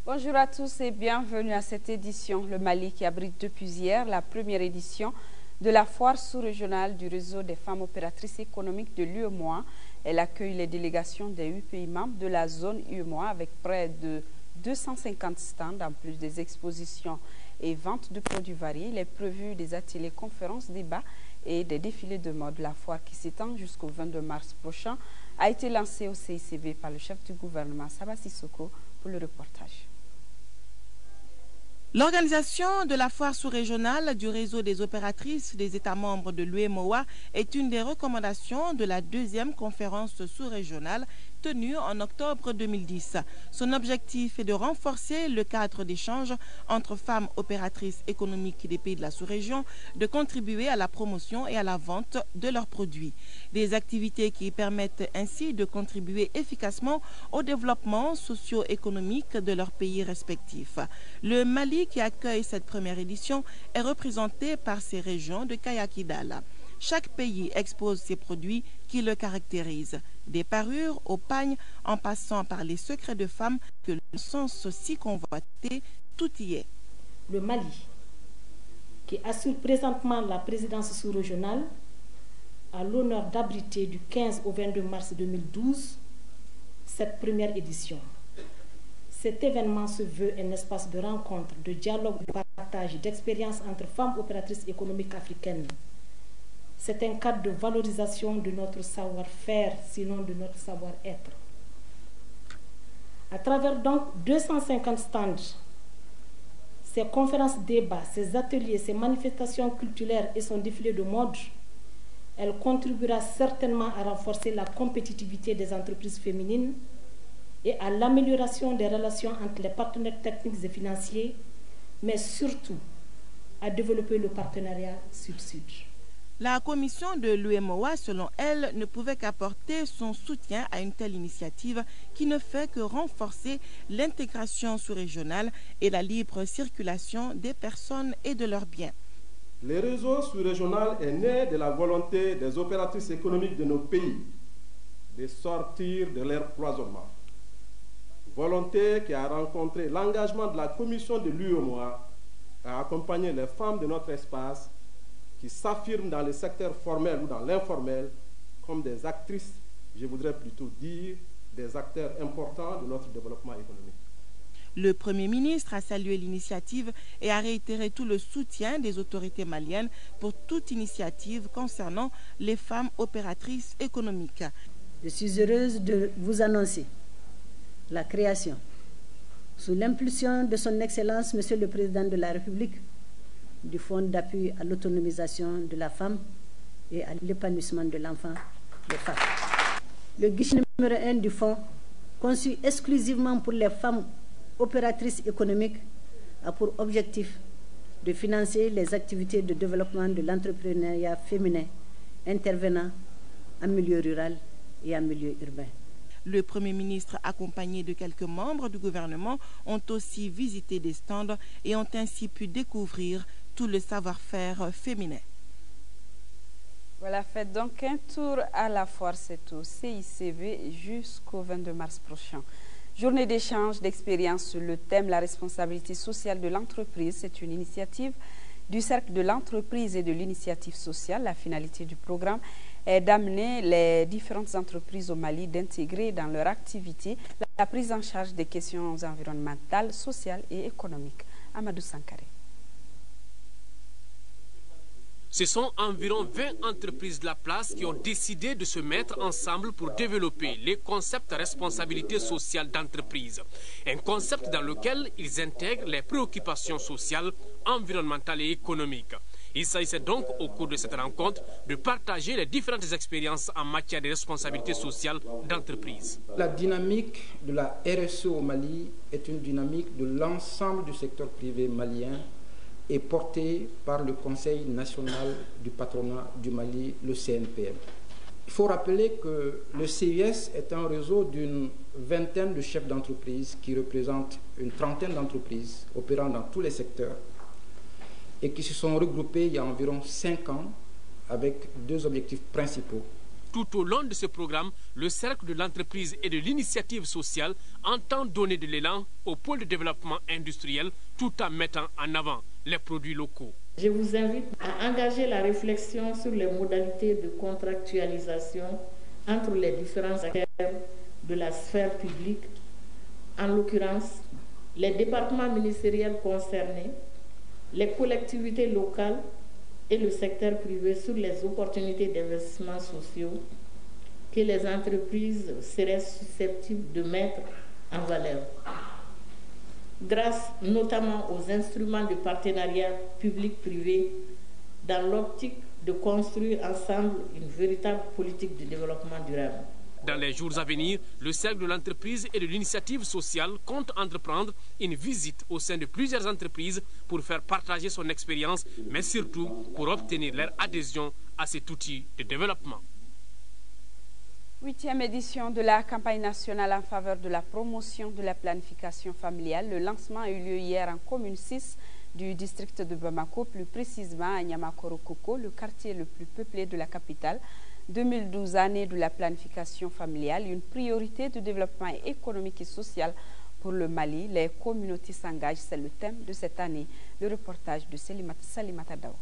Bonjour à tous et bienvenue à cette édition. Le Mali qui abrite depuis hier la première édition de la foire sous-régionale du réseau des femmes opératrices économiques de l'UEMOA. Elle accueille les délégations des 8 pays membres de la zone UEMOA avec près de 250 stands, en plus des expositions et ventes de produits variés. Il est prévu des ateliers, conférences, débats et des défilés de mode. La foire qui s'étend jusqu'au 22 mars prochain a été lancée au CICB par le chef du gouvernement, Saba Sissoko, pour le reportage. L'organisation de la foire sous-régionale du réseau des opératrices des États membres de l'UEMOA est une des recommandations de la deuxième conférence sous-régionale tenue en octobre 2010. Son objectif est de renforcer le cadre d'échange entre femmes opératrices économiques des pays de la sous-région, de contribuer à la promotion et à la vente de leurs produits. Des activités qui permettent ainsi de contribuer efficacement au développement socio-économique de leurs pays respectifs. Le Mali, qui accueille cette première édition, est représenté par ses régions de Kayakidal. Chaque pays expose ses produits qui le caractérisent, des parures aux pagnes en passant par les secrets de femmes que le sens si convoité, tout y est. Le Mali, qui assure présentement la présidence sous-régionale, a l'honneur d'abriter du 15 au 22 mars 2012 cette première édition. Cet événement se veut un espace de rencontre, de dialogue, de partage, d'expérience entre femmes opératrices économiques africaines. C'est un cadre de valorisation de notre savoir-faire, sinon de notre savoir-être. À travers donc 250 stands, ces conférences débats, ces ateliers, ces manifestations culturelles et son défilé de mode, elle contribuera certainement à renforcer la compétitivité des entreprises féminines et à l'amélioration des relations entre les partenaires techniques et financiers, mais surtout à développer le partenariat sud-sud. La commission de l'UEMOA, selon elle, ne pouvait qu'apporter son soutien à une telle initiative qui ne fait que renforcer l'intégration sous-régionale et la libre circulation des personnes et de leurs biens. Le réseau sous-régional est né de la volonté des opératrices économiques de nos pays de sortir de leur cloisonnement. Volonté qui a rencontré l'engagement de la commission de l'UEMOA à accompagner les femmes de notre espace qui s'affirment dans le secteur formel ou dans l'informel comme des actrices, je voudrais plutôt dire des acteurs importants de notre développement économique. Le Premier ministre a salué l'initiative et a réitéré tout le soutien des autorités maliennes pour toute initiative concernant les femmes opératrices économiques. Je suis heureuse de vous annoncer la création, sous l'impulsion de son Excellence, Monsieur le Président de la République, du Fonds d'appui à l'autonomisation de la femme et à l'épanouissement de l'enfant, les femmes. Le guichet numéro 1 du Fonds, conçu exclusivement pour les femmes opératrices économiques, a pour objectif de financer les activités de développement de l'entrepreneuriat féminin intervenant en milieu rural et en milieu urbain. Le Premier ministre, accompagné de quelques membres du gouvernement, ont aussi visité des stands et ont ainsi pu découvrir tout le savoir-faire féminin. Voilà, faites donc un tour à la foire, c'est au CICB jusqu'au 22 mars prochain. Journée d'échange, d'expérience sur le thème la responsabilité sociale de l'entreprise. C'est une initiative du Cercle de l'entreprise et de l'initiative sociale. La finalité du programme est d'amener les différentes entreprises au Mali d'intégrer dans leur activité la prise en charge des questions environnementales, sociales et économiques. Amadou Sankaré. Ce sont environ 20 entreprises de la place qui ont décidé de se mettre ensemble pour développer les concepts de responsabilité sociale d'entreprise. Un concept dans lequel ils intègrent les préoccupations sociales, environnementales et économiques. Il s'agissait donc au cours de cette rencontre de partager les différentes expériences en matière de responsabilité sociale d'entreprise. La dynamique de la RSE au Mali est une dynamique de l'ensemble du secteur privé malien est porté par le Conseil national du patronat du Mali, le CNPM. Il faut rappeler que le CIS est un réseau d'une vingtaine de chefs d'entreprise qui représentent une trentaine d'entreprises opérant dans tous les secteurs et qui se sont regroupés il y a environ 5 ans avec 2 objectifs principaux. Tout au long de ce programme, le Cercle de l'entreprise et de l'initiative sociale entend donner de l'élan au pôle de développement industriel tout en mettant en avant les produits locaux. Je vous invite à engager la réflexion sur les modalités de contractualisation entre les différents acteurs de la sphère publique, en l'occurrence les départements ministériels concernés, les collectivités locales et le secteur privé sur les opportunités d'investissement sociaux que les entreprises seraient susceptibles de mettre en valeur, grâce notamment aux instruments de partenariat public-privé dans l'optique de construire ensemble une véritable politique de développement durable. Dans les jours à venir, le Cercle de l'entreprise et de l'initiative sociale compte entreprendre une visite au sein de plusieurs entreprises pour faire partager son expérience, mais surtout pour obtenir leur adhésion à cet outil de développement. 8e édition de la campagne nationale en faveur de la promotion de la planification familiale. Le lancement a eu lieu hier en commune 6 du district de Bamako, plus précisément à Niamakorokoko, le quartier le plus peuplé de la capitale. 2012 années de la planification familiale, une priorité de développement économique et social pour le Mali. Les communautés s'engagent, c'est le thème de cette année. Le reportage de Salimata Dao.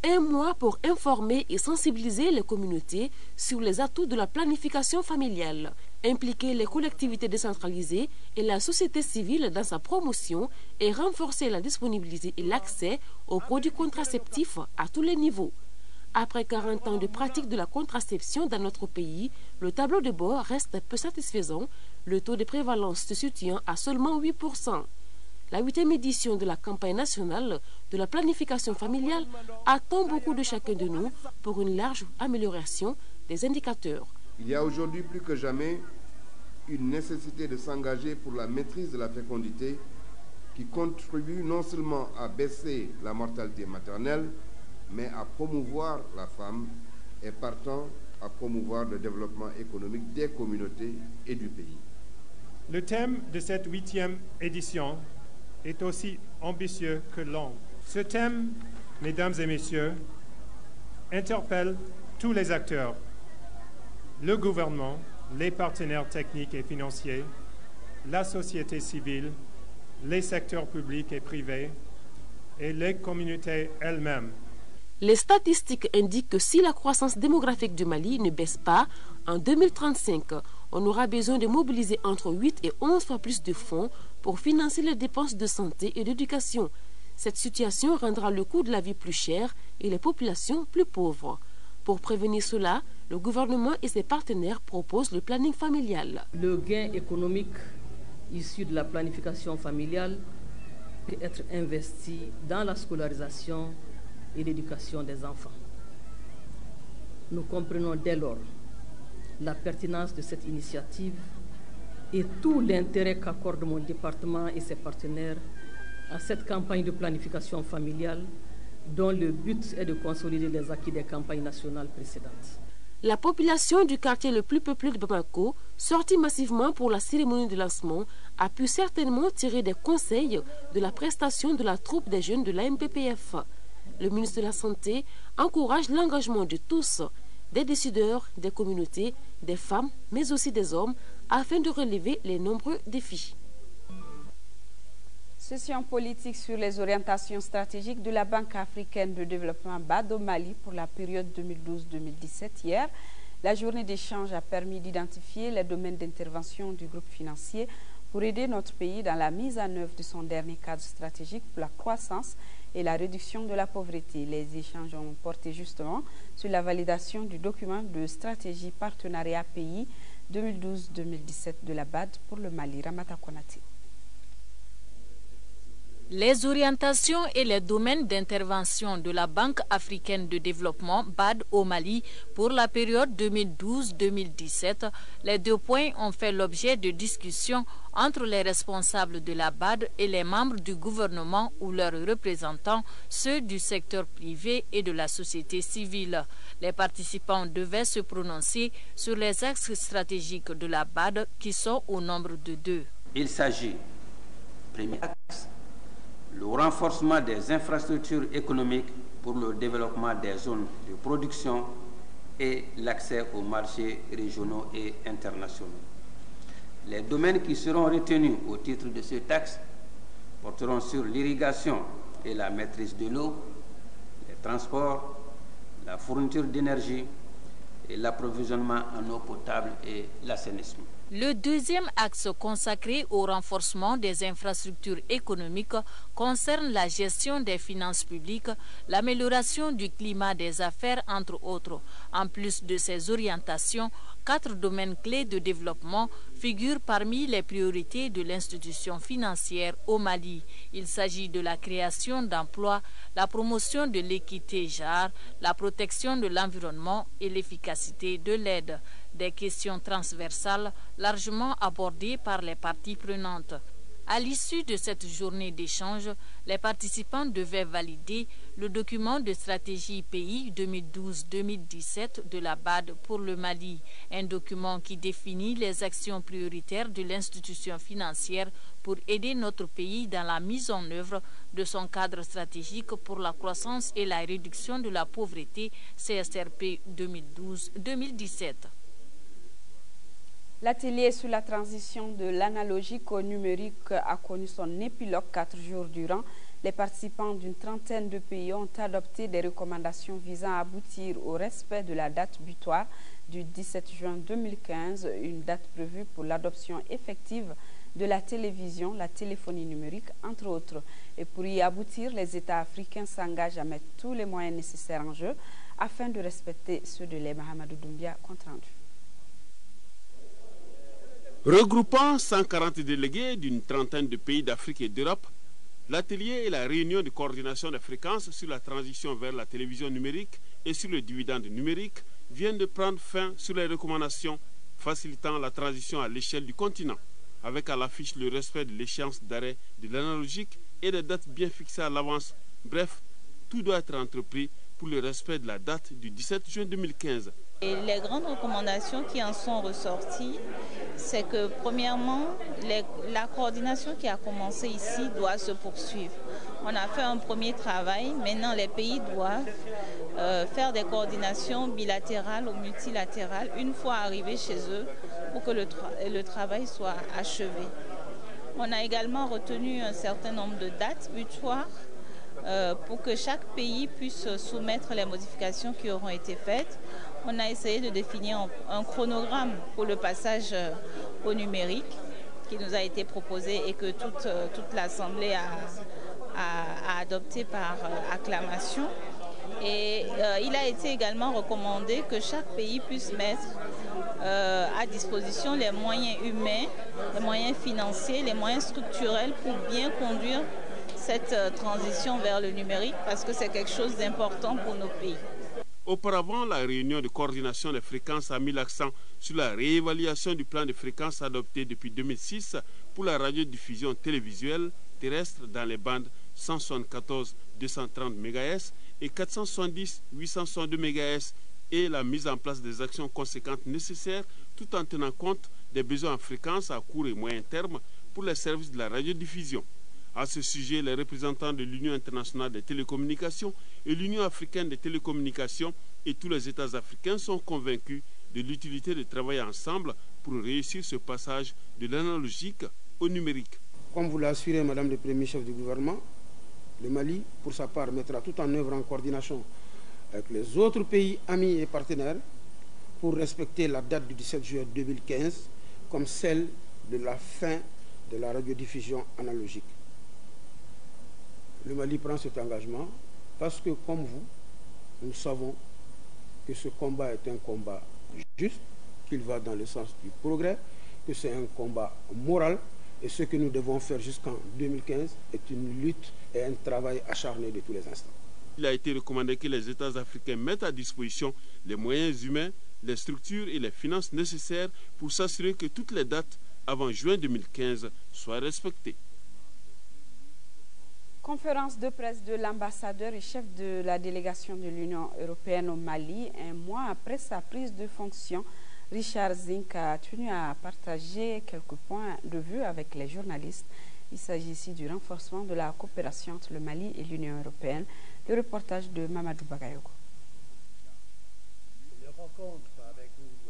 Un mois pour informer et sensibiliser les communautés sur les atouts de la planification familiale, impliquer les collectivités décentralisées et la société civile dans sa promotion et renforcer la disponibilité et l'accès aux produits contraceptifs à tous les niveaux. Après 40 ans de pratique de la contraception dans notre pays, le tableau de bord reste peu satisfaisant, le taux de prévalence se situant à seulement 8%. La 8e édition de la campagne nationale de la planification familiale attend beaucoup de chacun de nous pour une large amélioration des indicateurs. Il y a aujourd'hui plus que jamais une nécessité de s'engager pour la maîtrise de la fécondité qui contribue non seulement à baisser la mortalité maternelle, mais à promouvoir la femme et partant à promouvoir le développement économique des communautés et du pays. Le thème de cette 8e édition est aussi ambitieux que long. Ce thème, mesdames et messieurs, interpelle tous les acteurs, le gouvernement, les partenaires techniques et financiers, la société civile, les secteurs publics et privés et les communautés elles-mêmes. Les statistiques indiquent que si la croissance démographique du Mali ne baisse pas, en 2035, on aura besoin de mobiliser entre 8 et 11 fois plus de fonds pour financer les dépenses de santé et d'éducation. Cette situation rendra le coût de la vie plus cher et les populations plus pauvres. Pour prévenir cela, le gouvernement et ses partenaires proposent le planning familial. Le gain économique issu de la planification familiale peut être investi dans la scolarisation et l'éducation des enfants. Nous comprenons dès lors la pertinence de cette initiative et tout l'intérêt qu'accorde mon département et ses partenaires à cette campagne de planification familiale dont le but est de consolider les acquis des campagnes nationales précédentes. La population du quartier le plus peuplé de Bamako, sortie massivement pour la cérémonie de lancement, a pu certainement tirer des conseils de la prestation de la troupe des jeunes de l'AMPPF. Le ministre de la Santé encourage l'engagement de tous, des décideurs, des communautés, des femmes, mais aussi des hommes, afin de relever les nombreux défis. Session politique sur les orientations stratégiques de la Banque africaine de développement BAD au Mali pour la période 2012-2017. Hier, la journée d'échange a permis d'identifier les domaines d'intervention du groupe financier pour aider notre pays dans la mise en œuvre de son dernier cadre stratégique pour la croissance et la réduction de la pauvreté. Les échanges ont porté justement sur la validation du document de stratégie partenariat pays 2012-2017 de la BAD pour le Mali. Ramata Konati. Les orientations et les domaines d'intervention de la Banque africaine de développement BAD au Mali pour la période 2012-2017, les deux points ont fait l'objet de discussions entre les responsables de la BAD et les membres du gouvernement ou leurs représentants, ceux du secteur privé et de la société civile. Les participants devaient se prononcer sur les axes stratégiques de la BAD qui sont au nombre de 2. Il s'agit, premier axe, le renforcement des infrastructures économiques pour le développement des zones de production et l'accès aux marchés régionaux et internationaux. Les domaines qui seront retenus au titre de ce texte porteront sur l'irrigation et la maîtrise de l'eau, les transports, la fourniture d'énergie et l'approvisionnement en eau potable et l'assainissement. Le deuxième axe consacré au renforcement des infrastructures économiques concerne la gestion des finances publiques, l'amélioration du climat des affaires, entre autres. En plus de ces orientations, 4 domaines clés de développement figurent parmi les priorités de l'institution financière au Mali. Il s'agit de la création d'emplois, la promotion de l'équité genre, la protection de l'environnement et l'efficacité de l'aide. Des questions transversales largement abordées par les parties prenantes. À l'issue de cette journée d'échange, les participants devaient valider le document de stratégie pays 2012-2017 de la BAD pour le Mali, un document qui définit les actions prioritaires de l'institution financière pour aider notre pays dans la mise en œuvre de son cadre stratégique pour la croissance et la réduction de la pauvreté CSRP 2012-2017. L'atelier sur la transition de l'analogique au numérique a connu son épilogue 4 jours durant. Les participants d'une trentaine de pays ont adopté des recommandations visant à aboutir au respect de la date butoir du 17 juin 2015, une date prévue pour l'adoption effective de la télévision, la téléphonie numérique, entre autres. Et pour y aboutir, les États africains s'engagent à mettre tous les moyens nécessaires en jeu afin de respecter ceux de l'E. Mahamadou Doumbia, compte rendu. Regroupant 140 délégués d'une trentaine de pays d'Afrique et d'Europe, l'atelier et la réunion de coordination des fréquences sur la transition vers la télévision numérique et sur le dividende numérique viennent de prendre fin sur les recommandations facilitant la transition à l'échelle du continent, avec à l'affiche le respect de l'échéance d'arrêt de l'analogique et des dates bien fixées à l'avance. Bref, tout doit être entrepris pour le respect de la date du 17 juin 2015. Et les grandes recommandations qui en sont ressorties, c'est que premièrement, la coordination qui a commencé ici doit se poursuivre. On a fait un premier travail, maintenant les pays doivent faire des coordinations bilatérales ou multilatérales une fois arrivés chez eux pour que le travail soit achevé. On a également retenu un certain nombre de dates butoirs pour que chaque pays puisse soumettre les modifications qui auront été faites. On a essayé de définir un chronogramme pour le passage au numérique qui nous a été proposé et que toute l'Assemblée a adopté par acclamation. Et il a été également recommandé que chaque pays puisse mettre à disposition les moyens humains, les moyens financiers, les moyens structurels pour bien conduire cette transition vers le numérique parce que c'est quelque chose d'important pour nos pays. Auparavant, la réunion de coordination des fréquences a mis l'accent sur la réévaluation du plan de fréquences adopté depuis 2006 pour la radiodiffusion télévisuelle terrestre dans les bandes 174-230 MHz et 470-862 MHz et la mise en place des actions conséquentes nécessaires tout en tenant compte des besoins en fréquences à court et moyen terme pour les services de la radiodiffusion. À ce sujet, les représentants de l'Union internationale des télécommunications et l'Union africaine des télécommunications et tous les États africains sont convaincus de l'utilité de travailler ensemble pour réussir ce passage de l'analogique au numérique. Comme vous l'a assuré Madame le Premier chef du gouvernement, le Mali, pour sa part, mettra tout en œuvre en coordination avec les autres pays amis et partenaires pour respecter la date du 17 juillet 2015 comme celle de la fin de la radiodiffusion analogique. Le Mali prend cet engagement parce que, comme vous, nous savons que ce combat est un combat juste, qu'il va dans le sens du progrès, que c'est un combat moral et ce que nous devons faire jusqu'en 2015 est une lutte et un travail acharné de tous les instants. Il a été recommandé que les États africains mettent à disposition les moyens humains, les structures et les finances nécessaires pour s'assurer que toutes les dates avant juin 2015 soient respectées. Conférence de presse de l'ambassadeur et chef de la délégation de l'Union européenne au Mali. Un mois après sa prise de fonction, Richard Zink a tenu à partager quelques points de vue avec les journalistes. Il s'agit ici du renforcement de la coopération entre le Mali et l'Union européenne Le reportage de Mamadou Bagayoko.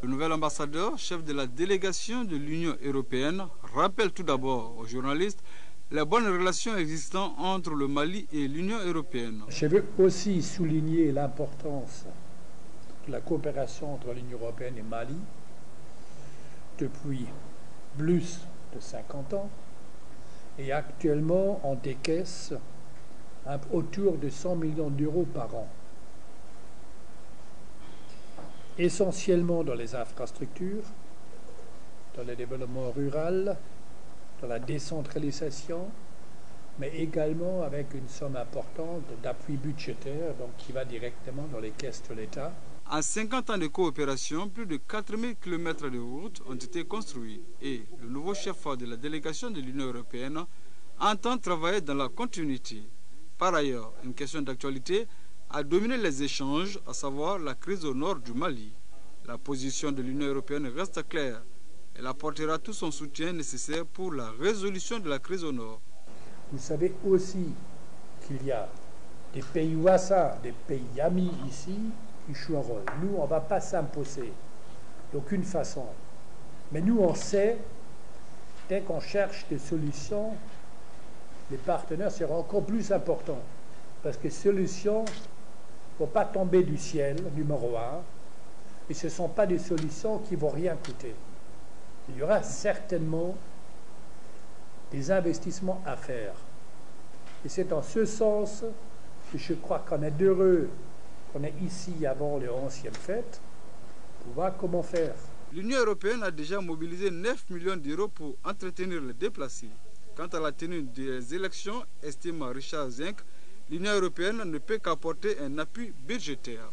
Le nouvel ambassadeur, chef de la délégation de l'Union européenne, rappelle tout d'abord aux journalistes les bonnes relations existantes entre le Mali et l'Union européenne. Je veux aussi souligner l'importance de la coopération entre l'Union européenne et Mali depuis plus de 50 ans et actuellement on décaisse autour de 100 millions d'euros par an. Essentiellement dans les infrastructures, dans le développement rural, dans la décentralisation, mais également avec une somme importante d'appui budgétaire donc qui va directement dans les caisses de l'État. En 50 ans de coopération, plus de 4000 km de routes ont été construits et le nouveau chef de la délégation de l'Union européenne entend travailler dans la continuité. Par ailleurs, une question d'actualité a dominé les échanges, à savoir la crise au nord du Mali. La position de l'Union européenne reste claire. Elle apportera tout son soutien nécessaire pour la résolution de la crise au nord. Vous savez aussi qu'il y a des pays voisins, des pays amis ici qui jouent un rôle. Nous, on ne va pas s'imposer d'aucune façon. Mais nous, on sait, dès qu'on cherche des solutions, les partenaires seront encore plus importants. Parce que solutions ne vont pas tomber du ciel, numéro un, et ce ne sont pas des solutions qui ne vont rien coûter. Il y aura certainement des investissements à faire. Et c'est en ce sens que je crois qu'on est heureux qu'on est ici avant le 11e fête pour voir comment faire. L'Union européenne a déjà mobilisé 9 millions d'euros pour entretenir les déplacés. Quant à la tenue des élections, estime Richard Zinc, l'Union européenne ne peut qu'apporter un appui budgétaire.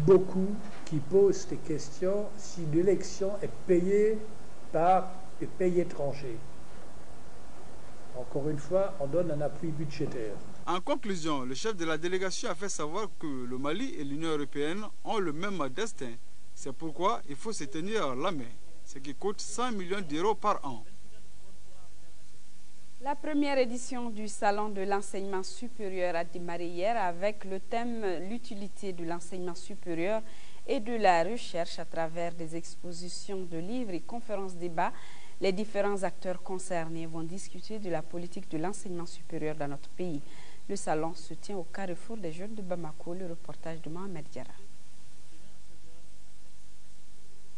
Beaucoup qui posent des questions si l'élection est payée par des pays étrangers. Encore une fois, on donne un appui budgétaire. En conclusion, le chef de la délégation a fait savoir que le Mali et l'Union européenne ont le même destin. C'est pourquoi il faut se tenir la main, ce qui coûte 100 millions d'euros par an. La première édition du Salon de l'enseignement supérieur a démarré hier avec le thème « L'utilité de l'enseignement supérieur et de la recherche » à travers des expositions de livres et conférences-débats. Les différents acteurs concernés vont discuter de la politique de l'enseignement supérieur dans notre pays. Le salon se tient au Carrefour des Jeunes de Bamako. Le reportage de Mohamed Diarra.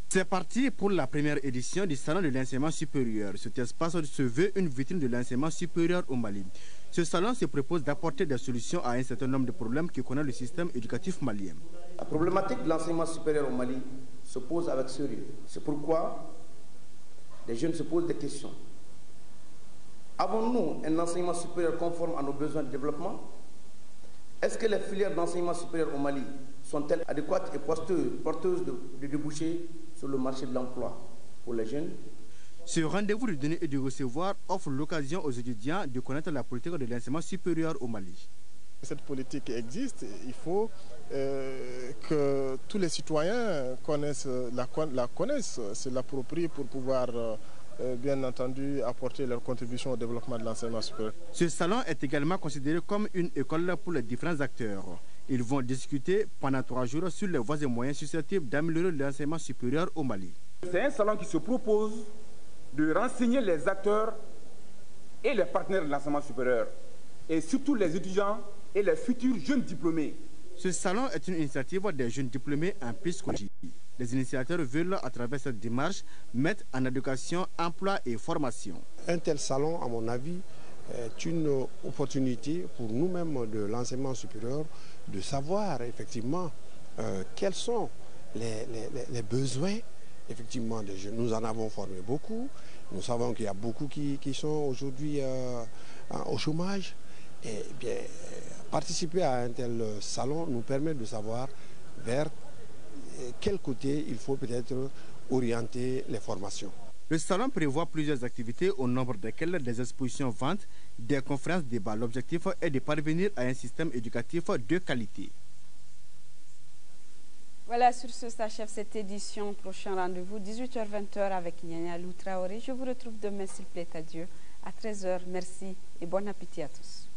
C'est parti pour la première édition du Salon de l'enseignement supérieur. Cet espace se veut une vitrine de l'enseignement supérieur au Mali. Ce salon se propose d'apporter des solutions à un certain nombre de problèmes que connaît le système éducatif malien. La problématique de l'enseignement supérieur au Mali se pose avec sérieux. C'est pourquoi les jeunes se posent des questions. Avons-nous un enseignement supérieur conforme à nos besoins de développement? Est-ce que les filières d'enseignement supérieur au Mali sont-elles adéquates et porteuses de débouchés sur le marché de l'emploi pour les jeunes? Ce rendez-vous de donner et de recevoir offre l'occasion aux étudiants de connaître la politique de l'enseignement supérieur au Mali. Cette politique existe, il faut que tous les citoyens la connaissent, se l'approprient pour pouvoir bien entendu apporter leur contribution au développement de l'enseignement supérieur. Ce salon est également considéré comme une école pour les différents acteurs. Ils vont discuter pendant 3 jours sur les voies et moyens susceptibles d'améliorer l'enseignement supérieur au Mali. C'est un salon qui se propose de renseigner les acteurs et les partenaires de l'enseignement supérieur, et surtout les étudiants et les futurs jeunes diplômés. Ce salon est une initiative des jeunes diplômés en psychologie. Les initiateurs veulent, à travers cette démarche, mettre en éducation, emploi et formation. Un tel salon, à mon avis, est une opportunité pour nous-mêmes de l'enseignement supérieur de savoir effectivement quels sont les besoins effectivement des jeunes. Nous en avons formé beaucoup. Nous savons qu'il y a beaucoup qui sont aujourd'hui au chômage. Et bien, participer à un tel salon nous permet de savoir vers quel côté il faut peut-être orienter les formations. Le salon prévoit plusieurs activités au nombre desquelles des expositions ventes, des conférences débats. L'objectif est de parvenir à un système éducatif de qualité. Voilà, sur ce s'achève cette édition. Prochain rendez-vous 18h-20h avec Nyanya Lou Traoré. Je vous retrouve demain s'il plaît à Dieu à 13h. Merci et bon appétit à tous.